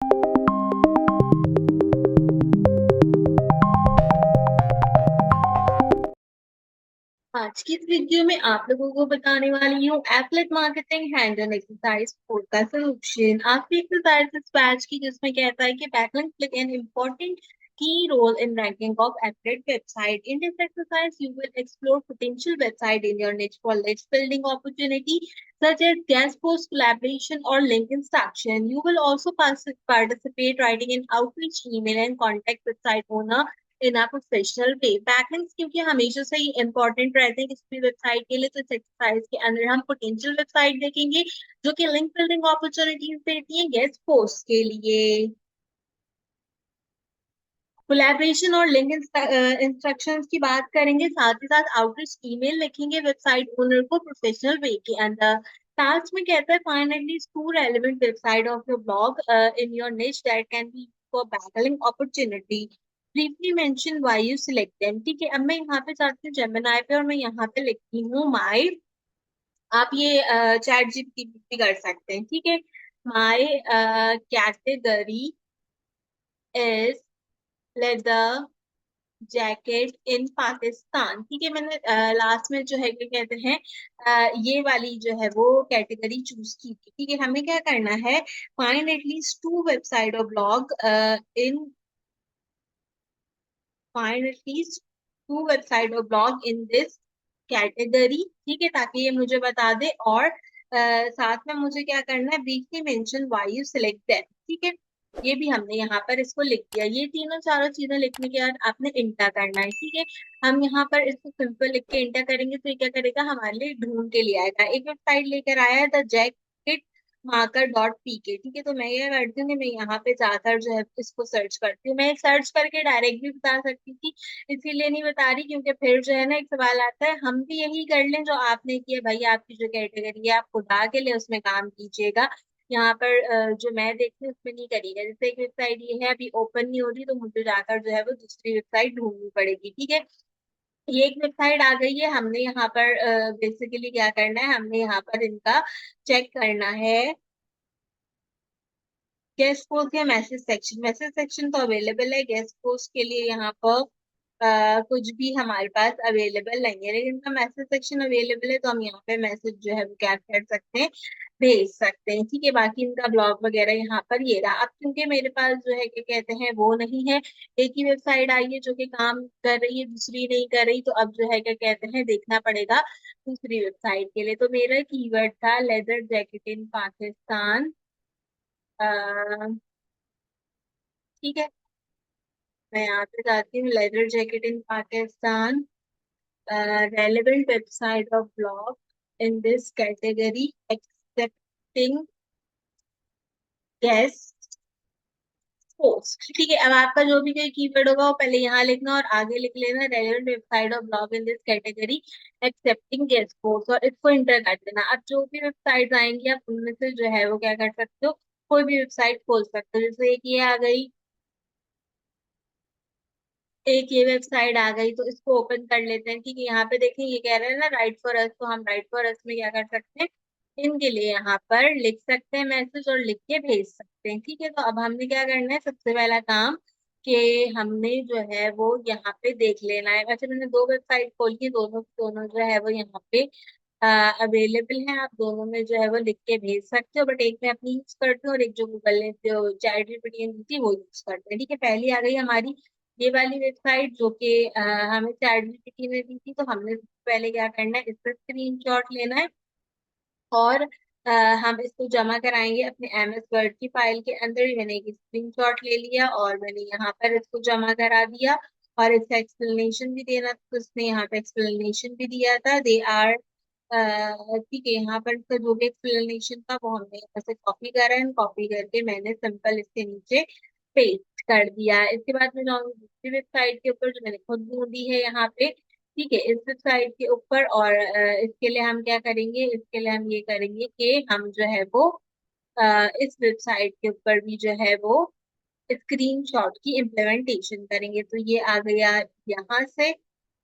आज की इस वीडियो में आप लोगों को बताने वाली हूँ एफिलिएट मार्केटिंग हैंडल एक्सरसाइज 4 का सॉल्यूशन। आपकी एक्सरसाइज इस बैच की जिसमें कहता है कि backlink play an important key role in ranking of affiliate website. In this exercise, you will explore potential website in your niche for niche building opportunity such as guest post collaboration or link instruction. You will also participate writing in outreach email and contact website owner in a professional way. Backlinks क्योंकि हमेशा से ही important रहते हैं किसी भी website के लिए, तो इस एक्सरसाइज के अंदर हम पोटेंशियल वेबसाइट देखेंगे जो कि लिंक बिल्डिंग अपॉर्चुनिटीज देती है गेस्ट पोस्ट के लिए। कोलैबोरेशन और लिंक इंस्ट्रक्शंस की बात करेंगे, साथ ही साथ आउटरीच ईमेल लिखेंगे वेबसाइट ओनर को प्रोफेशनल वे के अंदर। टास्क में कहता है find at least 2 relevant website of your blog in your niche that can be for backlink opportunity. Briefly mention why you select them. ठीक है, अब मैं यहाँ पे जाती हूँ जेमिनाई पे और मैं यहाँ पे लिखती हूँ माई। आप ये चैट जीपीटी भी कर सकते हैं। ठीक है, माई कैटेगरी इज लेदर जैकेट इन पाकिस्तान। ठीक है, मैंने लास्ट में जो है क्या कहते हैं ये वाली जो है वो कैटेगरी चूज की थी। ठीक है, हमें क्या करना है, फाइंड एटलीस्ट 2 वेबसाइट और ब्लॉग इन फाइंड एटलीस्ट 2 वेबसाइट और ब्लॉग इन दिस कैटेगरी। ठीक है, ताकि ये मुझे बता दे और साथ में मुझे क्या करना है, briefly mention why you select that. ठीक है, ये भी हमने यहाँ पर इसको लिख दिया। ये तीनों चारों चीजें लिखने के बाद आपने इंटर करना है। ठीक है, हम यहाँ पर इसको सिंपल लिख के इंटर करेंगे तो ये क्या करेगा, हमारे लिए ढूंढ के लिए आएगा। एक वेबसाइट लेकर आया है the jacket marker dot P के। ठीक है, तो मैं ये करती हूँ कि मैं यहाँ पे जाकर जो है इसको सर्च करती हूँ। मैं सर्च करके डायरेक्ट भी बता सकती थी, इसीलिए नहीं बता रही क्योंकि फिर जो है ना एक सवाल आता है हम भी यही कर लें जो आपने किया। भाई आपकी जो कैटेगरी है आप खुदा के लिए उसमें काम कीजिएगा। यहाँ पर जो मैं देखती हूँ उसमें नहीं करिएगा। जैसे एक वेबसाइट ये है अभी ओपन नहीं हो रही तो मुझे जाकर जो है वो दूसरी वेबसाइट ढूंढनी पड़ेगी। ठीक है, ये एक वेबसाइट आ गई है। हमने यहाँ पर बेसिकली क्या करना है, हमने यहाँ पर इनका चेक करना है गेस्ट पोस्ट या मैसेज सेक्शन। मैसेज सेक्शन तो अवेलेबल है, गेस्ट पोस्ट के लिए यहाँ पर कुछ भी हमारे पास अवेलेबल नहीं है, लेकिन इनका मैसेज सेक्शन अवेलेबल है तो हम यहाँ पे मैसेज जो है वो क्या कर सकते हैं, भेज सकते हैं। ठीक है, बाकी इनका ब्लॉग वगैरह यहाँ पर ये रहा। अब क्योंकि मेरे पास जो है क्या कहते हैं वो नहीं है, एक ही वेबसाइट आई है जो कि काम कर रही है, दूसरी नहीं कर रही, तो अब जो है क्या कहते हैं देखना पड़ेगा दूसरी वेबसाइट के लिए। तो मेरा कीवर्ड था लेदर जैकेट इन पाकिस्तान। ठीक है, मैं यहाँ पे जाती हूँ leather jacket in Pakistan relevant website of blog in this category accepting guest post। ठीक है, अब आपका जो भी कोई कीवर्ड होगा वो पहले यहाँ लिखना और आगे लिख लेना relevant website of blog in this category accepting guest post, और इसको इंटर कर देना। अब जो भी वेबसाइट आएंगी आप उनमें से जो है वो क्या कर सकते हो, कोई भी वेबसाइट खोल सकते हो। जैसे एक ये आ गई, एक ये वेबसाइट आ गई, तो इसको ओपन कर लेते हैं। ठीक है, यहाँ पे देखें ये कह रहे हैं ना राइट फॉर अस, तो हम राइट फॉर अस में क्या कर सकते हैं, इनके लिए यहाँ पर लिख सकते हैं मैसेज और लिख के भेज सकते हैं। ठीक है, तो अब हमने क्या करना है, सबसे पहला काम कि हमने जो है वो यहाँ पे देख लेना है। वैसे मैंने 2 वेबसाइट खोली है, दोनों दोनों जो है वो यहाँ पे अवेलेबल है, आप दोनों में जो है वो लिख के भेज सकते हो। बट एक मैं अपनी यूज करती हूँ और एक जो गूगल ने जो चैट जीपीटी ने दी थी वो यूज करते हैं। ठीक है, पहली आ गई हमारी ये वाली वेबसाइट जो कि हमें चैट जीपीटी ने दी थी। तो हमने पहले क्या करना है, इसका स्क्रीनशॉट लेना है और हम इसको जमा कराएंगे अपने एमएस वर्ड की फाइल के अंदर। ही मैंने एक स्क्रीनशॉट ले लिया और मैंने यहाँ पर इसको जमा करा दिया और इसका एक्सप्लेनेशन भी देना था, तो इसने यहाँ पे एक्सप्लेनेशन भी दिया था दे आर। ठीक है, यहाँ पर इसका जो भी एक्सप्लेनेशन था वो हमने यहाँ से कॉपी करा है, कॉपी करके मैंने सिंपल इसके नीचे पेस्ट कर दिया। इसके बाद मैं जाऊंगी दूसरी वेबसाइट के ऊपर जो मैंने खुद ढूंढी है यहाँ पे। ठीक है, इस वेबसाइट के ऊपर और इसके लिए हम क्या करेंगे, इसके लिए हम ये करेंगे कि हम जो है वो इस वेबसाइट के ऊपर भी जो है वो स्क्रीनशॉट की इम्प्लीमेंटेशन करेंगे। तो ये आ गया यहाँ से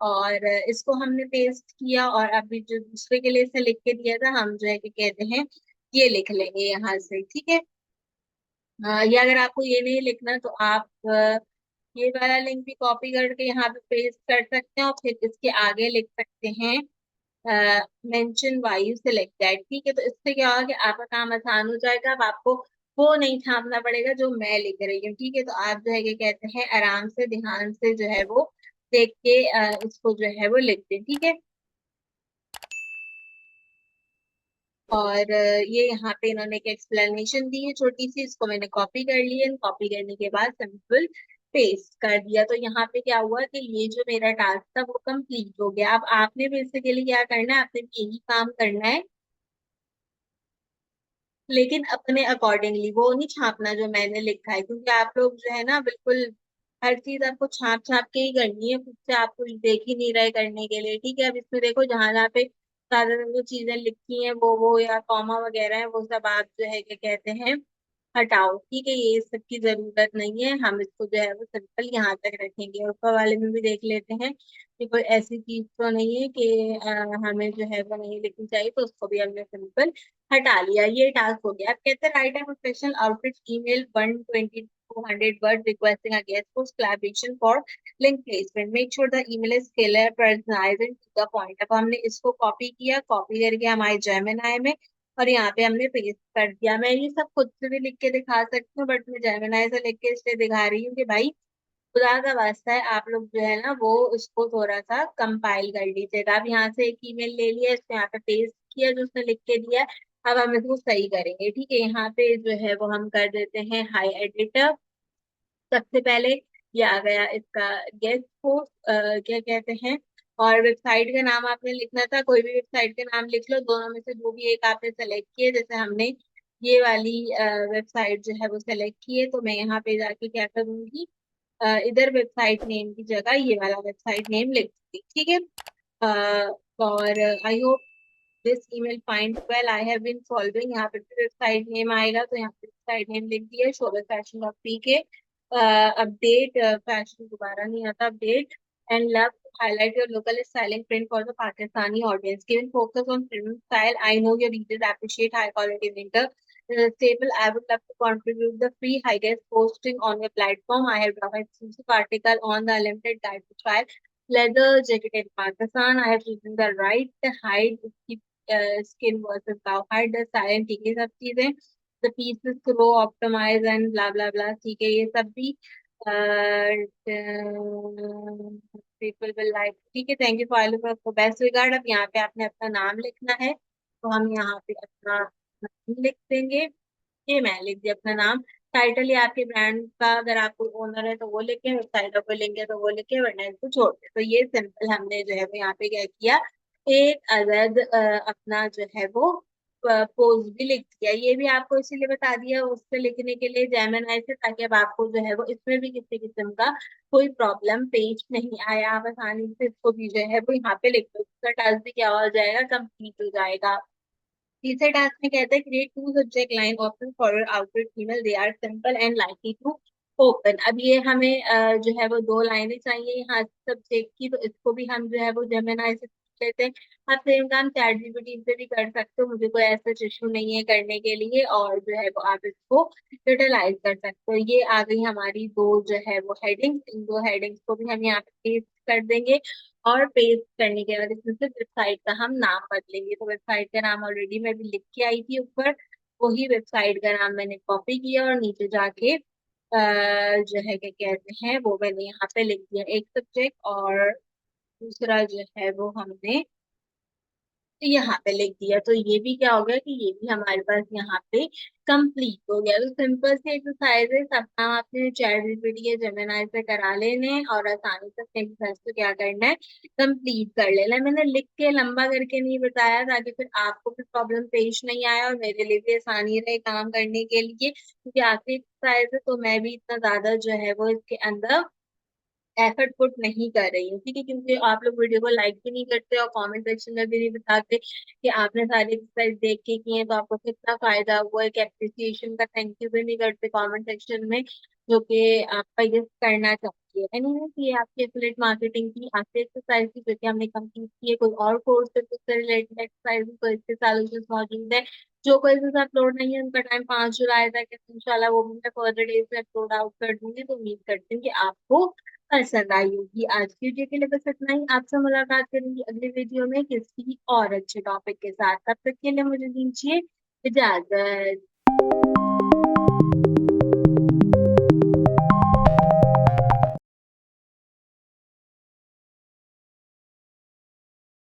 और इसको हमने पेस्ट किया और अभी जो दूसरे के लिए इसे लिख के दिया था हम जो है कि कहते हैं ये लिख लेंगे यहाँ से। ठीक है, या अगर आपको ये नहीं लिखना तो आप ये वाला लिंक भी कॉपी करके यहाँ पे पेस्ट कर सकते हैं और फिर इसके आगे लिख सकते हैं mention why you select that. ठीक है, तो इससे क्या होगा कि आपका काम आसान हो जाएगा। अब आपको वो नहीं छापना पड़ेगा जो मैं लिख रही हूँ। ठीक है, तो आप जो है क्या कहते हैं आराम से ध्यान से जो है वो देख के इसको जो है वो लिख दें। ठीक है, और ये यहाँ पे इन्होंने एक एक्सप्लेनेशन दी है छोटी सी, इसको मैंने कॉपी कर ली है। कॉपी करने के बाद सिंपल पेस्ट कर दिया। तो यहाँ पे क्या हुआ कि ये जो मेरा टास्क था वो कंप्लीट हो गया। अब आपने बेसिकली क्या करना है, आपने भी यही काम करना है, लेकिन अपने अकॉर्डिंगली वो नहीं छापना जो मैंने लिखा है, क्योंकि आप लोग जो है ना बिल्कुल हर चीज आपको छाप छाप के ही करनी है, खुद से आप कुछ देख ही नहीं रहे करने के लिए। ठीक है, अब इसमें देखो जहां जहाँ पे ज्यादातर जो चीजें लिखी हैं वो या कॉमा वगैरह है वो सब आप जो है क्या कहते हैं हटाओ। ठीक है, ये सब की जरूरत नहीं है, हम इसको जो है वो सिंपल यहाँ तक रखेंगे। और ऊपर वाले में भी देख लेते हैं कि कोई ऐसी चीज तो नहीं है कि हमें जो है वो नहीं लिखनी चाहिए, तो उसको भी हमने सिंपल हटा लिया। ये टास्क हो गया। अब कहते हैं write a professional outreach email 120 to 200 word requesting a guest for collaboration for link placement, make sure the email is clear personalised and to the point. अब हमने इसको कॉपी किया, कॉपी करके हमारे जेमिनी में और यहाँ पे हमने पेस्ट कर दिया। मैं ये सब खुद से भी लिख के दिखा सकती हूँ, बट मैं जेमिनी से लिख के इसलिए दिखा रही हूँ कि भाई खुदा का वास्ता है आप लोग जो है ना वो उसको थोड़ा सा कंपाइल कर लीजिएगा। अब यहाँ से एक ईमेल ले लिया, इसको यहाँ पे पेस्ट किया जो उसने लिख के दिया है। अब हम इसको सही करेंगे। ठीक है, यहाँ पे जो है वो हम कर देते हैं हाई एडिटर। सबसे पहले ये आ गया इसका गेस्ट पोस्ट क्या कहते हैं, और वेबसाइट का नाम आपने लिखना था, कोई भी वेबसाइट का नाम लिख लो, दोनों में से जो भी एक आपने सेलेक्ट किए। जैसे हमने ये वाली वेबसाइट जो है वो सेलेक्ट की है, तो मैं यहाँ पे जाके क्या करूंगी, इधर वेबसाइट नेम की जगह ये वाला वेबसाइट नेम लिख दूंगी। ठीक है, और I hope this email find well I have been solving, यहाँ पे वेबसाइट नेम आएगा, तो यहाँ पे वेबसाइट नेम लिख दिया शोभा फैशन डॉट पी के। अपडेट फैशन दोबारा नहीं आता, update and love highlight your local styling print for the Pakistani audience. Given focus on premium style, I know your readers appreciate high quality winter stable. I would love to contribute the free highest posting on your platform. I have drawn an exclusive article on the limited guide to try leather jacket in Pakistan. I have chosen the right height, skin versus cow hide, the silent ठीक है सब चीजें, the pieces grow optimize and blah blah blah। ठीक है, ये सब भी people will like. ठीक है, thank you for best regard. अब यहाँ पे आपने अपना नाम लिखना है, तो हम यहाँ पे अपना नाम लिख देंगे। ये मैं लिख दिया अपना नाम। टाइटल ये आपके ब्रांड का, अगर आप कोई ओनर है तो वो लिखे, वेबसाइट पर लिंक है तो वो लिखे, वरना इसको छोड़ दे। तो ये सिंपल हमने जो है वो यहाँ पे क्या किया, एक अदद अपना जो है वो पोज भी लिख दिया। ये भी आपको इसीलिए बता दिया उससे लिखने के लिए जेमिनी से, ताकि अब आपको जो है वो इसमें भी किसी किस्म का कोई प्रॉब्लम पेश नहीं आया, आप आसानी से इसको भी जो है वो यहाँ पे लिख दो। उसका टास्क भी क्या हो जाएगा, कंप्लीट हो जाएगा। तीसरे टास्क में कहते हैं create two subject line option for your output email, they are simple and likely to open. अब ये हमें जो है वो दो लाइनें चाहिए यहाँ सब्जेक्ट की, तो इसको भी हम जो है वो जेमिनी से पूछ लेते हैं। आप सेम काम चैट जीपीटी से भी कर सकते हो, मुझे कोई ऐसा इशू नहीं है करने के लिए, और जो है वो आप इसको यूटिलाइज कर सकते हो। ये आ गई हमारी दो जो है वो हेडिंग्स, इन दो हेडिंग्स को भी हम यहाँ पे पेस्ट कर देंगे। और पेस्ट करने के बाद इसमें से वेबसाइट का हम नाम बदलेंगे। तो वेबसाइट का नाम ऑलरेडी मैं भी लिख के आई थी ऊपर, वही वेबसाइट का नाम मैंने कॉपी किया और नीचे जाके जो है क्या कहते हैं वो मैंने यहाँ पे लिख दिया, एक सब्जेक्ट और दूसरा जो है वो हमने यहाँ पे लिख दिया। तो ये भी क्या हो गया कि ये भी हमारे पास यहाँ पे कंप्लीट हो गया। तो सिंपल से एक्सरसाइज है, अपना आपने चैट जीपीटी या जेमिनी से करा लेने हैं और आसानी से एक्सरसाइज को क्या करना है, कंप्लीट कर लेना है। मैंने लिख के लंबा करके नहीं बताया ताकि फिर आपको भी प्रॉब्लम पेश नहीं आया और मेरे लिए भी आसानी रहे काम करने के लिए, क्योंकि आखिरी एक्सरसाइज है तो मैं भी इतना ज्यादा जो है वो इसके अंदर एफर्ट पुट नहीं कर रही हूँ। ठीक है, क्योंकि आप लोग वीडियो को लाइक भी नहीं करते और कमेंट सेक्शन में भी नहीं बताते कि आपने सारी एक्सरसाइज देख के की है तो आपको कितना फायदा हुआ है, कि एप्रिसिएशन का थैंक यू भी नहीं करते कमेंट सेक्शन में, जो कि आपका ये करना चाहिए। एनीवेज ये आपकी एफिलिएट मार्केटिंग की आखिरी एक्सरसाइज थी जो कि हमने कंप्लीट की है। कोई और कोर्स है तो उससे रिलेटेड एक्सरसाइज तो इसके सॉल्यूशन मौजूद है, जो क्वेश्चन अपलोड नहीं है उनका टाइम 5 जुलाई तक है, तो इंशाल्लाह वो भी मैं फर्दर डेज में अपलोड आउट कर दूंगी। तो उम्मीद करती हूँ कि आपको पसंद आई होगी। आज की वीडियो के लिए बस इतना ही। आपसे मुलाकात करेंगी अगले वीडियो में किसी और अच्छे टॉपिक के साथ। तब तक के लिए मुझे दीजिए इजाजत।